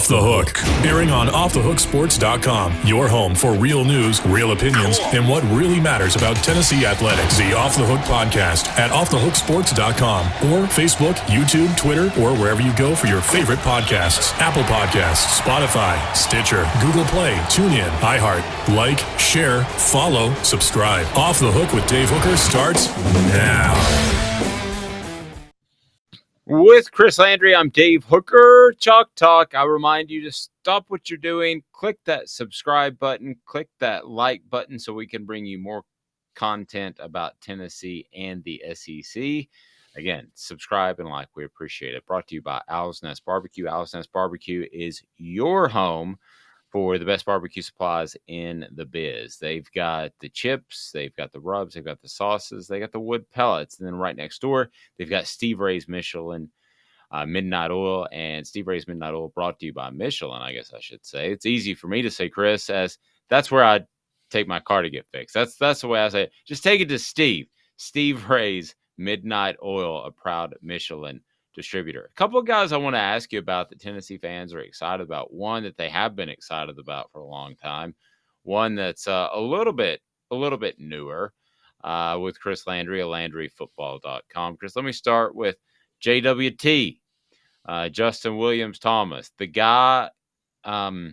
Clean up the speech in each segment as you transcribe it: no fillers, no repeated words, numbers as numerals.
Off the Hook, airing on offthehooksports.com, your home for real news, real opinions, and what really matters about Tennessee athletics. The Off the Hook podcast at offthehooksports.com or Facebook, YouTube, Twitter, or wherever you go for your favorite podcasts. Apple Podcasts, Spotify, Stitcher, Google Play, TuneIn, iHeart. Like, share, follow, subscribe. Off the Hook with Dave Hooker starts now. With Chris Landry, I'm Dave Hooker. Chalk Talk. I remind you to stop what you're doing, click that subscribe button, click that like button so we can bring you more content about Tennessee and the SEC. Again, subscribe and like. We appreciate it. Brought to you by Owl's Nest Barbecue. Owl's Nest Barbecue is your home for the best barbecue supplies in the biz. They've got the chips, they've got the rubs, they've got the sauces, they got the wood pellets. And then right next door, they've got Steve Ray's Michelin Midnight Oil. And Steve Ray's Midnight Oil brought to you by Michelin, I guess I should say. It's easy for me to say, Chris, as that's where I take my car to get fixed. That's the way I say it. Just take it to Steve. Steve Ray's Midnight Oil, a proud Michelin distributor. A couple of guys I want to ask you about that Tennessee fans are excited about. One that they have been excited about for a long time. One that's a little bit newer with Chris Landry of LandryFootball.com. Chris, let me start with JWT, Justin Williams Thomas. The guy, I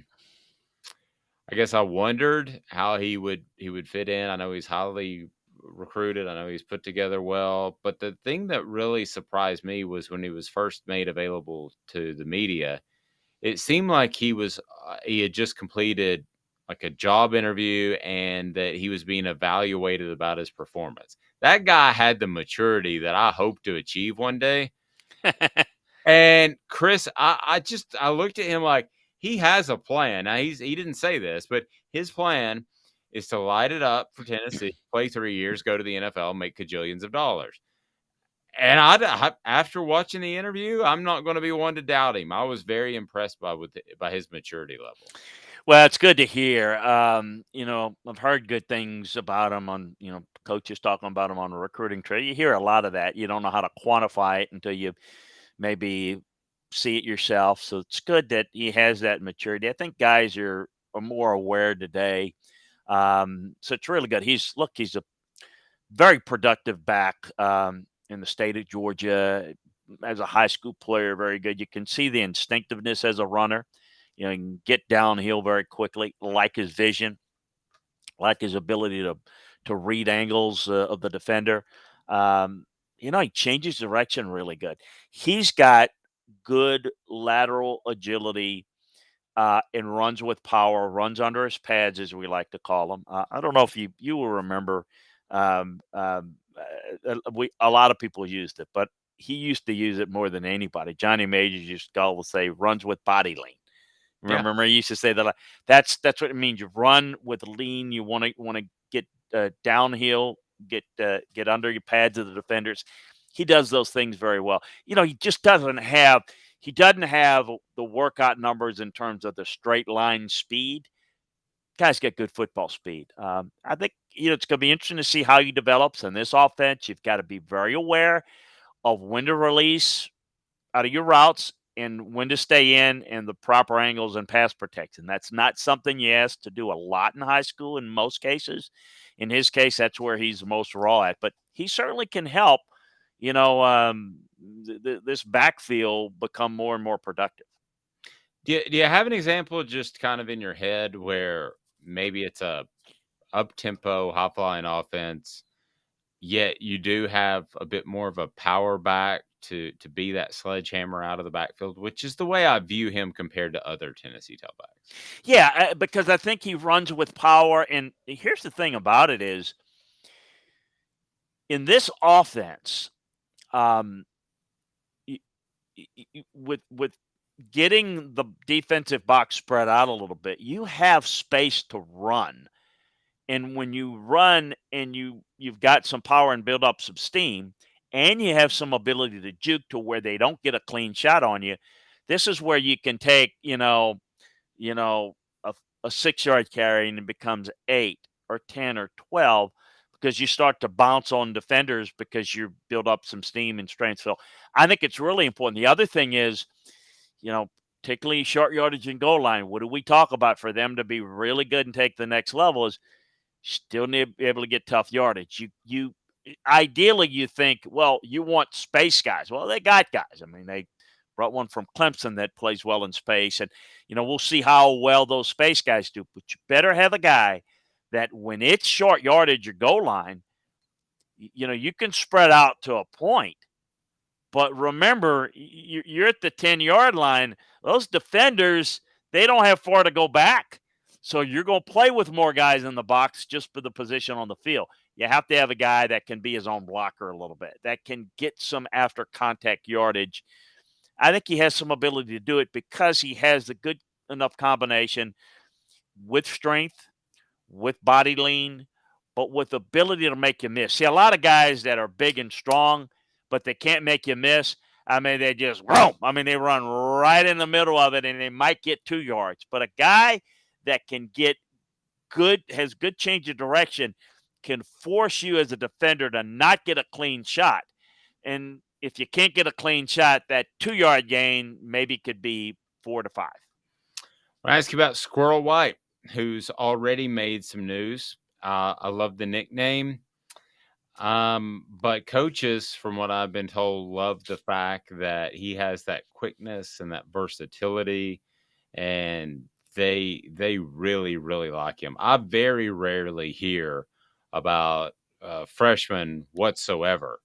guess I wondered how he would fit in. I know he's highly recruited. I know he's put together well, but the thing that really surprised me was when he was first made available to the media, it seemed like he had just completed like a job interview and that he was being evaluated about his performance. That guy had the maturity that I hope to achieve one day. And Chris, I looked at him like he has a plan. Now he didn't say this, but his plan is to light it up for Tennessee, play 3 years, go to the NFL, make cajillions of dollars. And after watching the interview, I'm not going to be one to doubt him. I was very impressed by his maturity level. Well, it's good to hear. I've heard good things about him on, coaches talking about him on the recruiting trail. You hear a lot of that. You don't know how to quantify it until you maybe see it yourself. So it's good that he has that maturity. I think guys are more aware today. So it's really good. He's a very productive back in the state of Georgia as a high school player. Very good. You can see the instinctiveness as a runner. He can get downhill very quickly. Like his vision, like his ability to read angles of the defender. He changes direction really good. He's got good lateral agility. And runs with power, runs under his pads, as we like to call them. I don't know if you will remember. A lot of people used it, but he used to use it more than anybody. Johnny Majors used to always say, "Runs with body lean." Remember, he used to say that. That's what it means. You run with lean. You want to get downhill, get under your pads of the defenders. He does those things very well. He just doesn't have. He doesn't have the workout numbers in terms of the straight line speed. Guy's got good football speed. I think it's going to be interesting to see how he develops in this offense. You've got to be very aware of when to release out of your routes and when to stay in and the proper angles and pass protection. That's not something you ask to do a lot in high school in most cases. In his case, that's where he's most raw at. But he certainly can help, this backfield become more and more productive. Do you have an example just kind of in your head where maybe it's a up-tempo, high-flying offense, yet you do have a bit more of a power back to be that sledgehammer out of the backfield, which is the way I view him compared to other Tennessee tailbacks? Yeah, because I think he runs with power. And here's the thing about it is, in this offense, with getting the defensive box spread out a little bit, you have space to run. And when you run and you've got some power and build up some steam, and you have some ability to juke to where they don't get a clean shot on you, this is where you can take, a 6-yard carry and it becomes 8 or 10 or 12 because you start to bounce on defenders because you build up some steam and strength. So I think it's really important. The other thing is, particularly short yardage and goal line. What do we talk about for them to be really good and take the next level is still need to be able to get tough yardage. You ideally you think, well, you want space guys. Well, they got guys. I mean, they brought one from Clemson that plays well in space, and we'll see how well those space guys do. But you better have a guy that when it's short yardage or goal line, you can spread out to a point. But remember, you're at the 10-yard line. Those defenders, they don't have far to go back. So you're going to play with more guys in the box just for the position on the field. You have to have a guy that can be his own blocker a little bit, that can get some after contact yardage. I think he has some ability to do it because he has the good enough combination with strength, with body lean, but with ability to make you miss. See, a lot of guys that are big and strong, but they can't make you miss. I mean, they just boom. I mean, they run right in the middle of it, and they might get 2 yards. But a guy that can get good, has good change of direction, can force you as a defender to not get a clean shot. And if you can't get a clean shot, that 2-yard gain maybe could be 4 to 5. I ask you about Squirrel White, who's already made some news. I love the nickname. But coaches, from what I've been told, love the fact that he has that quickness and that versatility, and they really, really like him. I very rarely hear about freshmen whatsoever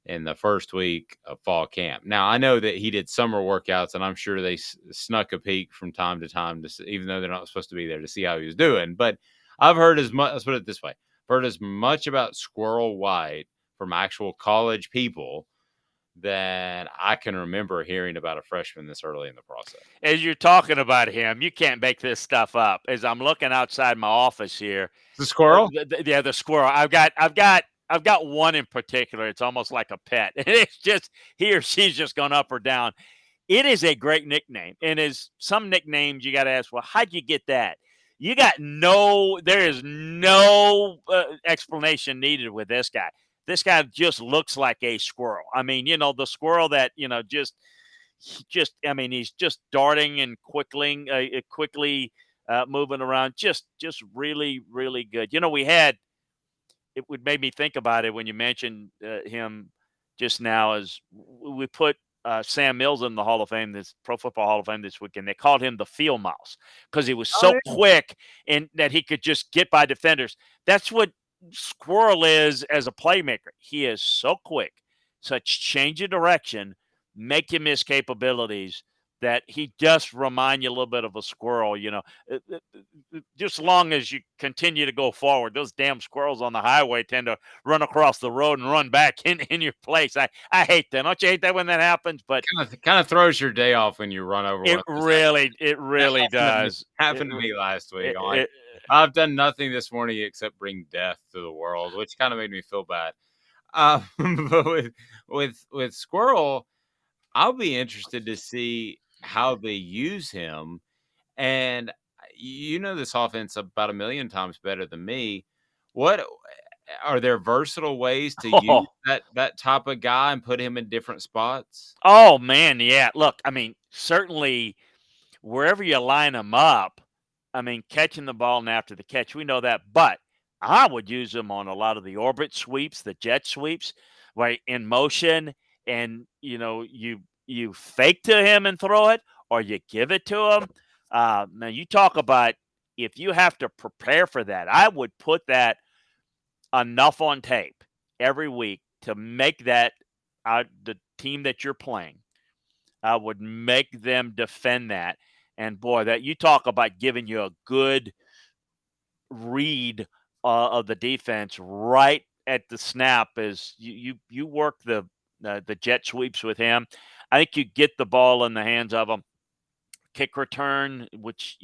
in the first week of fall camp. Now, I know that he did summer workouts, and I'm sure they snuck a peek from time to time, even though they're not supposed to be there, to see how he was doing. But I've heard as much, let's put it this way, I've heard as much about Squirrel White from actual college people than I can remember hearing about a freshman this early in the process. As you're talking about him, you can't make this stuff up. As I'm looking outside my office here, The Squirrel? the squirrel. I've got one in particular. It's almost like a pet. It's just he or she's just gone up or down. It is a great nickname, and as some nicknames you got to ask, well, how'd you get that? There is no explanation needed with this guy. This guy just looks like a squirrel. I mean, the squirrel that, I mean, he's just darting and quickly moving around. Just really, really good. It would make me think about it when you mentioned him just now, as we put Sam Mills in the Hall of Fame, this Pro Football Hall of Fame this weekend. They called him the field mouse because he was so quick and that he could just get by defenders. That's what Squirrel is as a playmaker. He is so quick, such change of direction, make you miss capabilities, that he just remind you a little bit of a squirrel. Just long as you continue to go forward, those damn squirrels on the highway tend to run across the road and run back in your place. I hate that. Don't you hate that when that happens? But kind of throws your day off when you run over. It really does. Happened to me last week. I've done nothing this morning except bring death to the world, which kind of made me feel bad. But with Squirrel, I'll be interested to see how they use him. And this offense about a million times better than me. What are there versatile ways to use that type of guy and put him in different spots? Oh man, yeah. Look, I mean, certainly wherever you line him up, I mean, catching the ball and after the catch, we know that. But I would use him on a lot of the orbit sweeps, the jet sweeps, right, in motion, and you fake to him and throw it, or you give it to him. Now you talk about if you have to prepare for that, I would put that enough on tape every week to make that the team that you're playing. I would make them defend that. And boy, that you talk about giving you a good read of the defense right at the snap as you work the jet sweeps with him. I think you get the ball in the hands of him. Kick return, which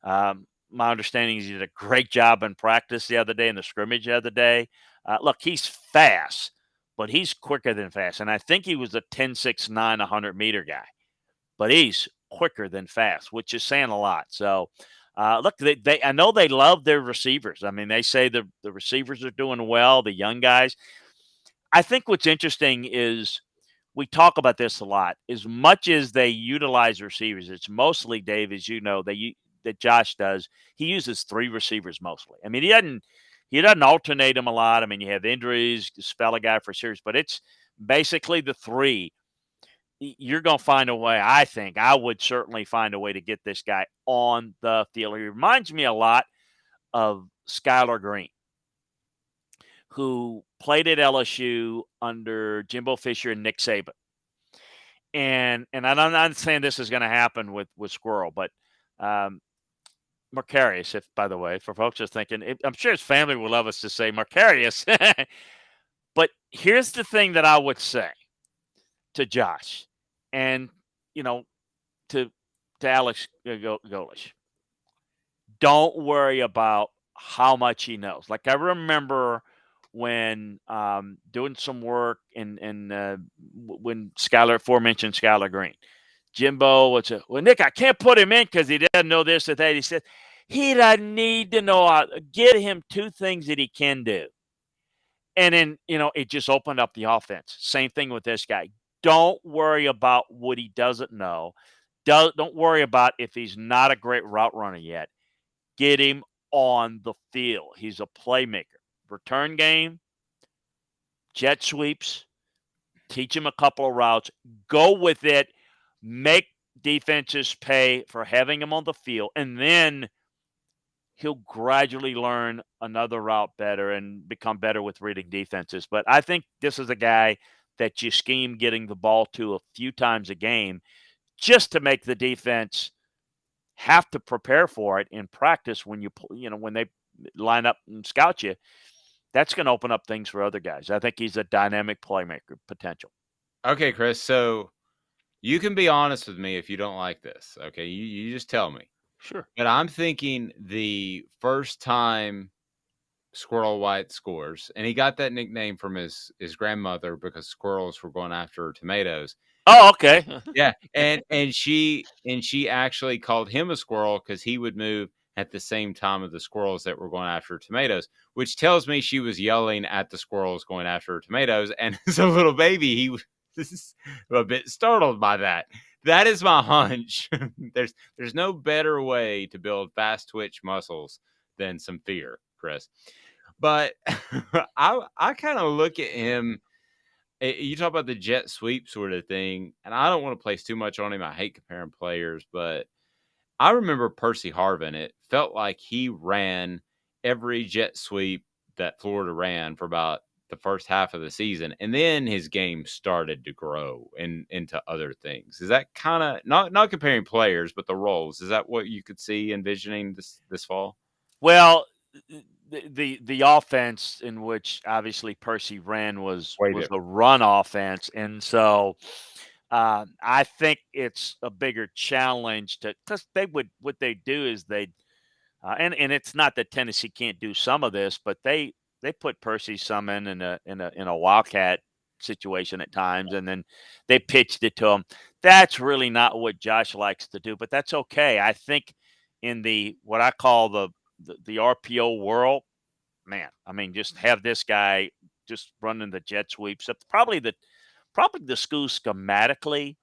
my understanding is he did a great job in practice the other day, in the scrimmage the other day. Look, he's fast, but he's quicker than fast. And I think he was a 10.69, 100-meter guy. But he's quicker than fast, which is saying a lot. So, look, I know they love their receivers. I mean, they say the receivers are doing well, the young guys. I think what's interesting is we talk about this a lot. As much as they utilize receivers, it's mostly, Dave, as you know, that Josh does. He uses 3 receivers mostly. I mean, he doesn't alternate them a lot. I mean, you have injuries, you spell a guy for series, but it's basically the 3. You're going to find a way. I think I would certainly find a way to get this guy on the field. He reminds me a lot of Skylar Green, who played at LSU under Jimbo Fisher and Nick Saban. And I'm not saying this is going to happen with Squirrel, but Marcarius, if by the way, for folks just thinking, I'm sure his family would love us to say Marcarius. But here's the thing that I would say to Josh, and you know, to Alex Golish, don't worry about how much he knows. Like I remember when doing some work in when aforementioned Skylar Green. Jimbo would say, well, Nick, I can't put him in because he doesn't know this or that. He said, he doesn't need to know how. Get him 2 things that he can do. And then, it just opened up the offense. Same thing with this guy. Don't worry about what he doesn't know. Don't worry about if he's not a great route runner yet. Get him on the field. He's a playmaker. Return game, jet sweeps, teach him a couple of routes, go with it, make defenses pay for having him on the field, and then he'll gradually learn another route better and become better with reading defenses. But I think this is a guy that you scheme getting the ball to a few times a game just to make the defense have to prepare for it in practice when when they line up and scout you. That's going to open up things for other guys. I think he's a dynamic playmaker potential. Okay, Chris. So you can be honest with me if you don't like this. Okay, you just tell me. Sure. But I'm thinking the first time Squirrel White scores, and he got that nickname from his grandmother because squirrels were going after tomatoes. Oh, okay. Yeah, and she actually called him a squirrel because he would move at the same time of the squirrels that were going after tomatoes, which tells me she was yelling at the squirrels going after tomatoes. And as a little baby, he was a bit startled by that. That is my hunch. There's no better way to build fast twitch muscles than some fear, Chris. But I kind of look at him. You talk about the jet sweep sort of thing, and I don't want to place too much on him. I hate comparing players, but I remember Percy Harvin. It felt like he ran every jet sweep that Florida ran for about the first half of the season, and then his game started to grow into other things. Is that kind of not comparing players, but the roles? Is that what you could see envisioning this fall? Well, the offense in which obviously Percy ran was Way a different. run offense, and so I think it's a bigger challenge because what they do is and it's not that Tennessee can't do some of this, but they put Percy some in a wildcat situation at times, and then they pitched it to him. That's really not what Josh likes to do, but that's okay. I think in the what I call the RPO world, man, I mean, just have this guy just running the jet sweeps. That's probably the school schematically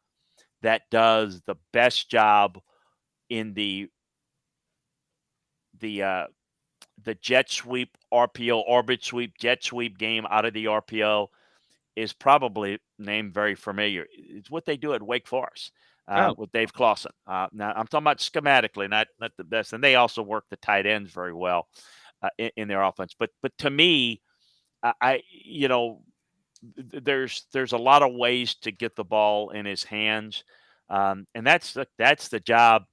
that does the best job in the jet sweep RPO orbit sweep jet sweep game out of the RPO is probably named very familiar. It's what they do at Wake Forest Oh, with Dave Clawson. Now I'm talking about schematically, not the best, and they also work the tight ends very well in their offense. But to me, I there's a lot of ways to get the ball in his hands, and that's the job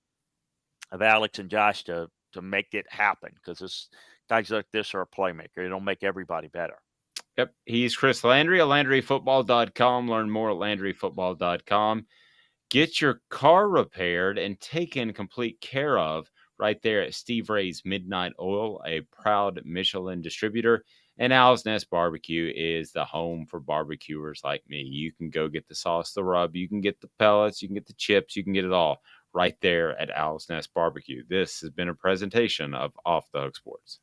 of Alex and Josh to make it happen because this guys like this are a playmaker. It'll make everybody better. yep. He's Chris Landry at LandryFootball.com. Learn more at LandryFootball.com. Get your car repaired and taken complete care of right there at Steve Ray's Midnight Oil, a proud Michelin distributor. And Owl's Nest Barbecue is the home for barbecuers like me. You can go get the sauce, the rub, you can get the pellets, you can get the chips, you can get it all right there at Owl's Nest Barbecue. This has been a presentation of Off the Hook Sports.